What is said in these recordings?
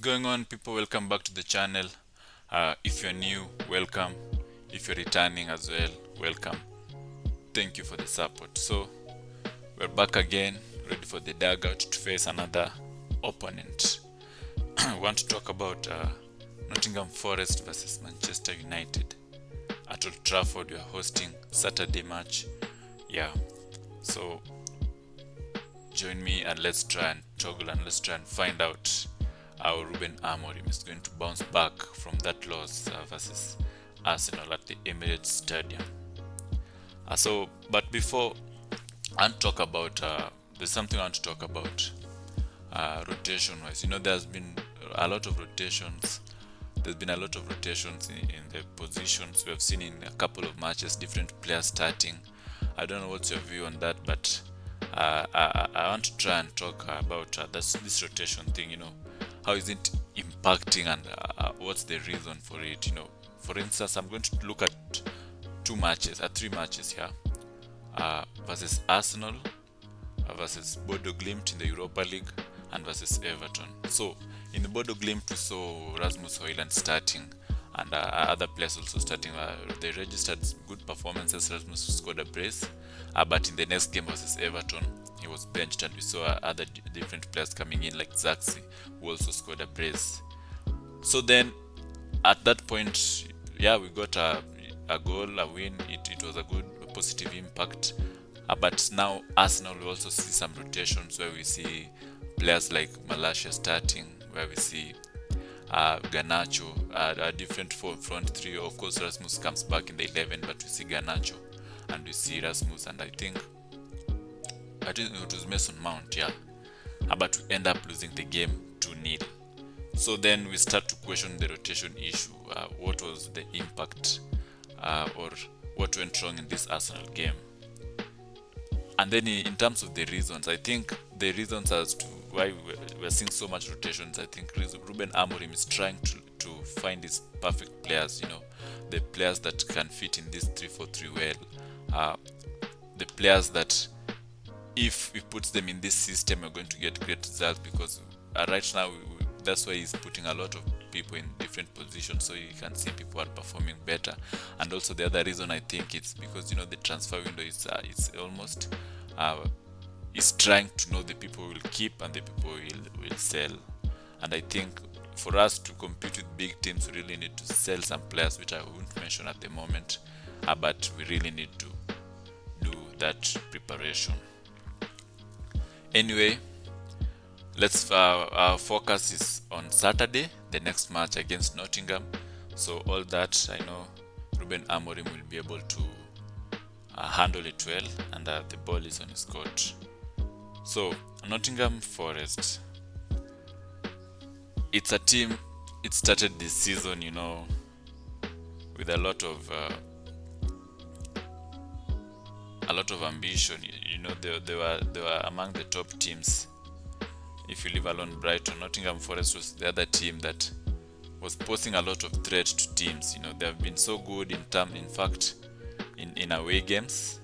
going on, people? Welcome back to the channel. If you're new, welcome. If you're returning as well, welcome. Thank you for the support. So we're back again, ready for the dugout to face another opponent. I want to talk about Nottingham Forest versus Manchester United at Old Trafford. We are hosting Saturday match. So join me and let's try and toggle and let's try and find out how Ruben Amorim is going to bounce back from that loss versus Arsenal at the Emirates Stadium. But before I want to talk about, there's something I want to talk about rotation-wise. There's been a lot of rotations. There's been a lot of rotations in the positions. We have seen in a couple of matches different players starting. I don't know what's your view on that, but I want to try and talk about this rotation thing. How is it impacting and what's the reason for it? For instance, I'm going to look at three matches here versus Arsenal, versus Bodo Glimt in the Europa League, and versus Everton. So in the Bodo Glimt we saw Rasmus Højlund starting and other players also starting. They registered good performances. Rasmus scored a brace, but in the next game versus Everton he was benched, and we saw other different players coming in like Zaxi, who also scored a brace. So then at that point, we got a goal, a win. It was a good positive impact. But now Arsenal will also see some rotations where we see players like Malaysia starting, where we see Garnacho, a different front three. Of course, Rasmus comes back in the 11, but we see Garnacho and we see Rasmus, and I think it was Mason Mount, but we end up losing the game 2-0. So then we start to question the rotation issue. What was the impact, or what went wrong in this Arsenal game? And then in terms of the reasons, I think the reasons as to why we're seeing so much rotations, I think Ruben Amorim is trying to find his perfect players, the players that can fit in this 3-4-3 well, the players that if he puts them in this system, we're going to get great results, because right now that's why he's putting a lot of people in different positions, so you can see people are performing better. And also the other reason, I think it's because the transfer window is almost is trying to know the people will keep and the people will sell. And I think for us to compete with big teams, we really need to sell some players, which I won't mention at the moment, but we really need to do that preparation. Anyway, let's our focus is on Saturday, the next match against Nottingham. So all that, I know Ruben Amorim will be able to handle it well, and the ball is on his court. So Nottingham Forest, it's a team. It started this season, with a lot of ambition. They were among the top teams. If you leave alone Brighton, Nottingham Forest was the other team that was posing a lot of threat to teams. They have been so good in away games.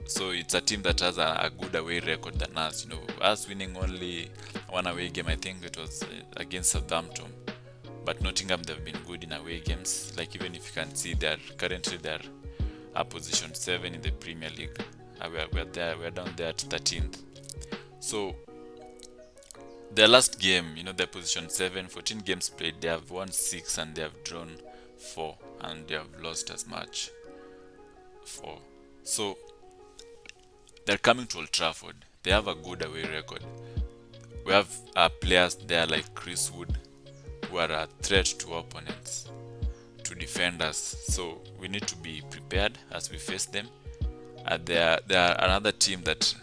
So it's a team that has a good away record than us. Us winning only one away game, I think it was against Southampton. But Nottingham, they've been good in away games. Like, even if you can see, they're position 7 in the Premier League. We're down there at 13th. So their last game, they're position 7, 14 games played. They have won 6 and they have drawn 4, and they have lost as much 4. So they're coming to Old Trafford. They have a good away record. We have players there like Chris Wood, who are a threat to opponents, to defenders. So we need to be prepared as we face them. They are another team that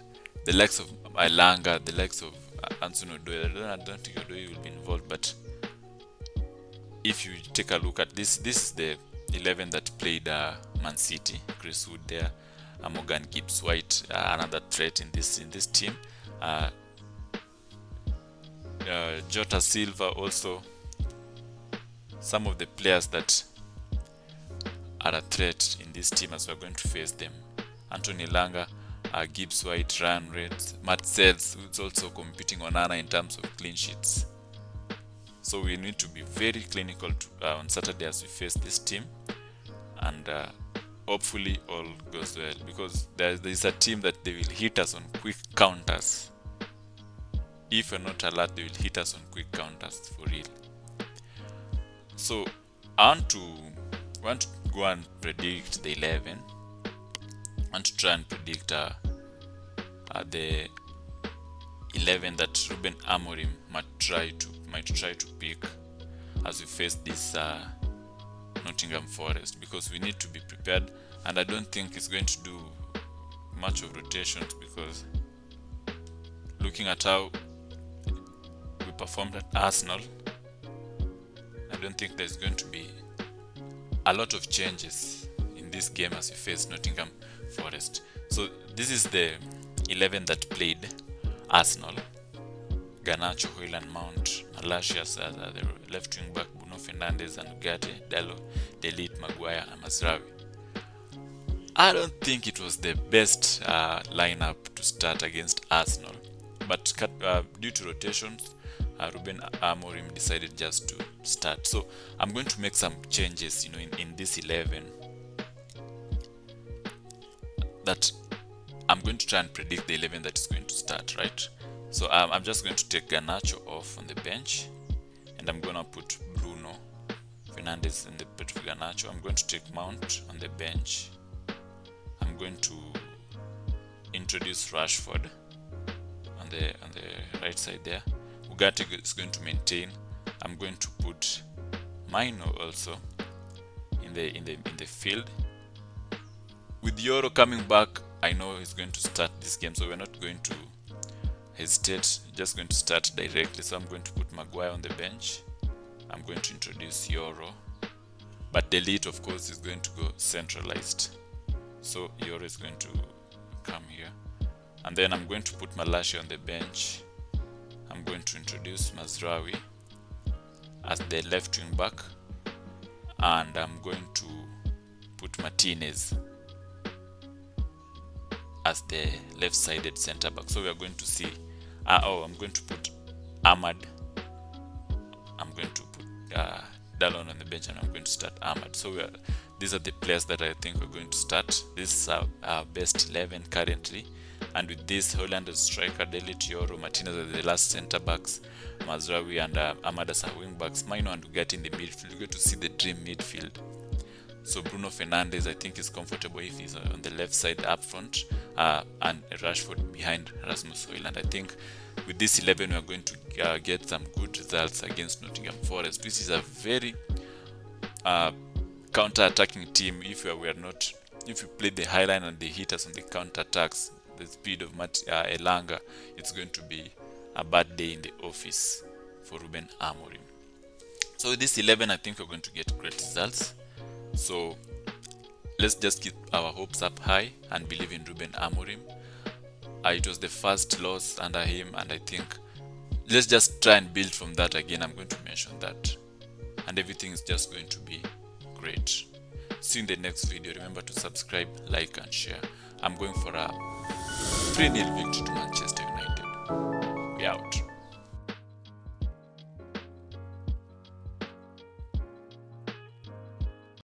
the likes of Ilanga, the likes of Anson Odoi. I don't think Odoi will be involved, but if you take a look at this is the 11 that played Man City. Chris Wood there, Morgan Gibbs-White, another threat in this team. Jota Silva also. Some of the players that are a threat in this team as we're going to face them. Anthony Langa, Gibbs-White, Ryan Reid, Matt Sells, who's also competing on Anna in terms of clean sheets. So we need to be very clinical on Saturday as we face this team, and hopefully all goes well, because there is a team that they will hit us on quick counters. If we're not alert, they will hit us on quick counters for real. So I want to go and predict the 11. I want to try and predict the 11 that Ruben Amorim might try to pick as we face this Nottingham Forest, because we need to be prepared, and I don't think it's going to do much of rotations, because looking at how we performed at Arsenal, I don't think there's going to be a lot of changes in this game as we face Nottingham Forest. So this is the 11 that played Arsenal: Garnacho, Højlund, Mount, Malacias as the left wing back, Bruno Fernandes and Ugarte, Dalot, De Ligt, Maguire and Mazraoui. I don't think it was the best lineup to start against Arsenal, but due to rotations, Ruben Amorim decided just to start. So I'm going to make some changes, in this 11, that I'm going to try and predict the 11 that is going to start, right? So I'm just going to take Garnacho off on the bench, and I'm going to put Bruno Fernandes in the bit of Garnacho. I'm going to take Mount on the bench. I'm going to introduce Rashford on the right side there. Ugarte is going to maintain. I'm going to put Mino also in the field. With Yoro coming back, I know he's going to start this game, so we're not going to hesitate, just going to start directly. So I'm going to put Maguire on the bench. I'm going to introduce Yoro, but De Ligt, of course, is going to go centralized, so Yoro is going to come here, and then I'm going to put Malacia on the bench. I'm going to introduce Mazraoui as the left wing back, and I'm going to put Martinez as the left-sided center back. So we are going to see I'm going to put Ahmad. I'm going to put Dalot on the bench, and I'm going to start Ahmad. So these are the players that I think we're going to start. This is our best 11 currently, and with this, Højlund as striker, De Ligt, Yoro, Martinez as the last center backs, Mazraoui and Ahmad as our wing backs, Mino and Ugarte in the midfield. We're going to see the dream midfield. So Bruno Fernandes, I think, is comfortable if he's on the left side up front, and Rashford behind Rasmus Højlund. I think with this 11 we are going to get some good results against Nottingham Forest, which is a very counter-attacking team. If you play the high line and they hit us on the counter-attacks, the speed of Elanga, it's going to be a bad day in the office for Ruben Amorim. So with this 11, I think we're going to get great results. So let's just keep our hopes up high and believe in Ruben Amorim. It was the first loss under him, and I think let's just try and build from that again. I'm going to mention that, and everything is just going to be great. See you in the next video. Remember to subscribe, like and share. I'm going for a 3-0 victory to Manchester United. We out.